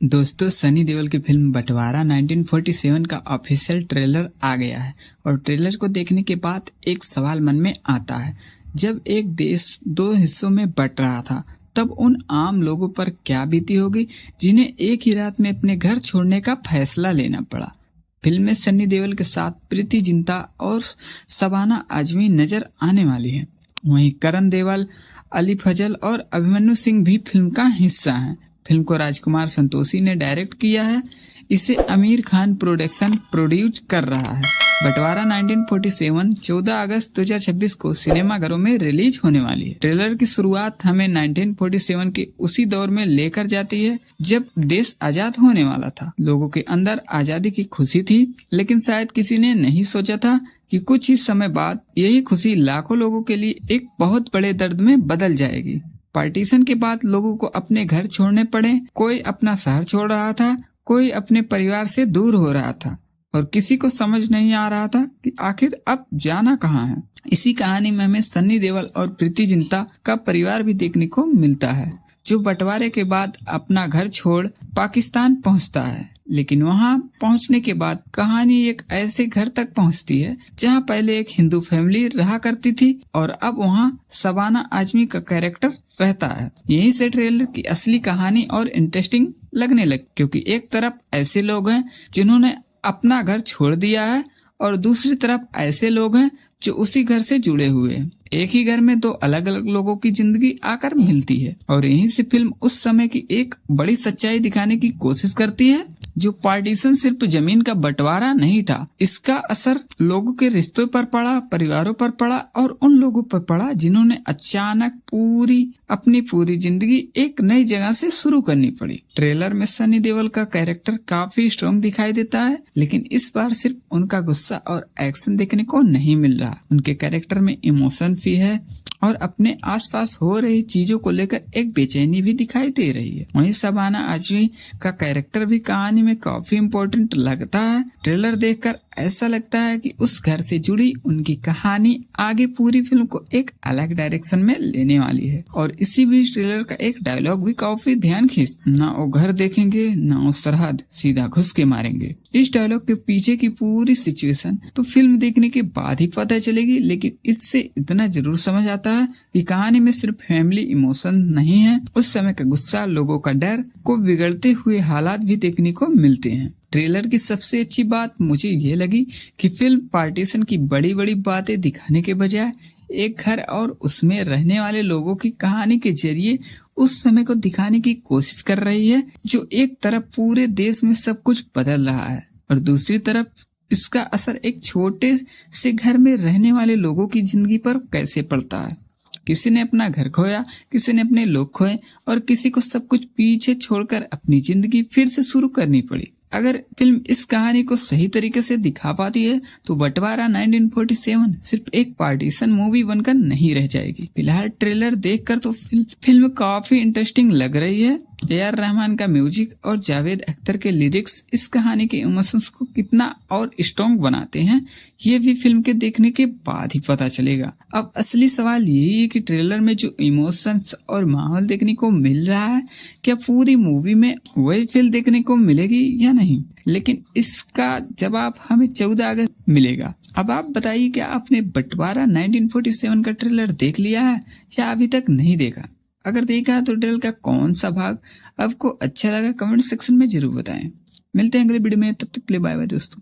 दोस्तों, सनी देओल की फिल्म बंटवारा 1947 का ऑफिशियल ट्रेलर आ गया है और ट्रेलर को देखने के बाद एक सवाल मन में आता है। जब एक देश दो हिस्सों में बंट रहा था, तब उन आम लोगों पर क्या बीती होगी जिन्हें एक ही रात में अपने घर छोड़ने का फैसला लेना पड़ा। फिल्म में सनी देओल के साथ प्रीति जिंटा और शबाना आजमी नजर आने वाली है। वहीं करण देओल, अली फजल और अभिमन्यु सिंह भी फिल्म का हिस्सा हैं। फिल्म को राजकुमार संतोषी ने डायरेक्ट किया है। इसे आमिर खान प्रोडक्शन प्रोड्यूस कर रहा है। बंटवारा 1947 14 अगस्त 2026 को सिनेमाघरों में रिलीज होने वाली है। ट्रेलर की शुरुआत हमें 1947 के उसी दौर में लेकर जाती है जब देश आजाद होने वाला था। लोगों के अंदर आजादी की खुशी थी, लेकिन शायद किसी ने नहीं सोचा था कि कुछ ही समय बाद यही खुशी लाखों लोगों के लिए एक बहुत बड़े दर्द में बदल जाएगी। पार्टीशन के बाद लोगों को अपने घर छोड़ने पड़े। कोई अपना शहर छोड़ रहा था, कोई अपने परिवार से दूर हो रहा था और किसी को समझ नहीं आ रहा था कि आखिर अब जाना कहाँ है। इसी कहानी में हमें सनी देओल और प्रीति जिंटा का परिवार भी देखने को मिलता है, जो बंटवारे के बाद अपना घर छोड़ पाकिस्तान पहुंचता है। लेकिन वहां पहुंचने के बाद कहानी एक ऐसे घर तक पहुंचती है जहां पहले एक हिंदू फैमिली रहा करती थी और अब वहां शबाना आजमी का कैरेक्टर रहता है। यहीं से ट्रेलर की असली कहानी और इंटरेस्टिंग लगने लगी, क्योंकि एक तरफ ऐसे लोग हैं जिन्होंने अपना घर छोड़ दिया है और दूसरी तरफ ऐसे लोग हैं जो उसी घर से जुड़े हुए हैं। एक ही घर में दो अलग अलग लोगों की जिंदगी आकर मिलती है और यहीं से फिल्म उस समय की एक बड़ी सच्चाई दिखाने की कोशिश करती है। जो पार्टीशन सिर्फ जमीन का बंटवारा नहीं था, इसका असर लोगों के रिश्तों पर पड़ा, परिवारों पर पड़ा और उन लोगों पर पड़ा जिन्होंने अचानक अपनी पूरी जिंदगी एक नई जगह से शुरू करनी पड़ी। ट्रेलर में सनी देओल का कैरेक्टर काफी स्ट्रॉन्ग दिखाई देता है, लेकिन इस बार सिर्फ उनका गुस्सा और एक्शन देखने को नहीं मिल रहा। उनके कैरेक्टर में इमोशन भी है और अपने आसपास हो रही चीजों को लेकर एक बेचैनी भी दिखाई दे रही है। वहीं शबाना आजमी का कैरेक्टर भी कहानी में काफी इम्पोर्टेंट लगता है। ट्रेलर देखकर ऐसा लगता है कि उस घर से जुड़ी उनकी कहानी आगे पूरी फिल्म को एक अलग डायरेक्शन में लेने वाली है। और इसी बीच ट्रेलर का एक डायलॉग भी काफी ध्यान खींच, ना वो घर देखेंगे ना वो सरहद, सीधा घुस के मारेंगे। इस डायलॉग के पीछे की पूरी सिचुएशन तो फिल्म देखने के बाद ही पता चलेगी, लेकिन इससे इतना जरूर समझ आता है कि कहानी में सिर्फ फैमिली इमोशन नहीं है, उस समय का गुस्सा, लोगों का डर को बिगड़ते हुए हालात भी देखने को मिलते हैं। ट्रेलर की सबसे अच्छी बात मुझे ये लगी कि फिल्म पार्टीशन की बड़ी बड़ी बातें दिखाने के बजाय एक घर और उसमें रहने वाले लोगों की कहानी के जरिए उस समय को दिखाने की कोशिश कर रही है, जो एक तरफ पूरे देश में सब कुछ बदल रहा है और दूसरी तरफ इसका असर एक छोटे से घर में रहने वाले लोगों की जिंदगी पर कैसे पड़ता है। किसी ने अपना घर खोया, किसी ने अपने लोग खोए और किसी को सब कुछ पीछे छोड़कर अपनी जिंदगी फिर से शुरू करनी पड़ी। अगर फिल्म इस कहानी को सही तरीके से दिखा पाती है तो बंटवारा 1947 सिर्फ एक पार्टीशन मूवी बनकर नहीं रह जाएगी। फिलहाल ट्रेलर देखकर तो फिल्म काफी इंटरेस्टिंग लग रही है। AR रहमान का म्यूजिक और जावेद अख्तर के लिरिक्स इस कहानी के इमोशंस को कितना और स्ट्रॉन्ग बनाते हैं, ये भी फिल्म के देखने के बाद ही पता चलेगा। अब असली सवाल यही है कि ट्रेलर में जो इमोशंस और माहौल देखने को मिल रहा है, क्या पूरी मूवी में वही फील देखने को मिलेगी या नहीं। लेकिन इसका जवाब हमें 14 अगस्त मिलेगा। अब आप बताइए, क्या आपने बंटवारा 1947 का ट्रेलर देख लिया है या अभी तक नहीं देखा? अगर देखा तो ट्रेलर का कौन सा भाग आपको अच्छा लगा कमेंट सेक्शन में जरूर बताएं। मिलते हैं अगले वीडियो में, तब तक के लिए बाय बाय दोस्तों।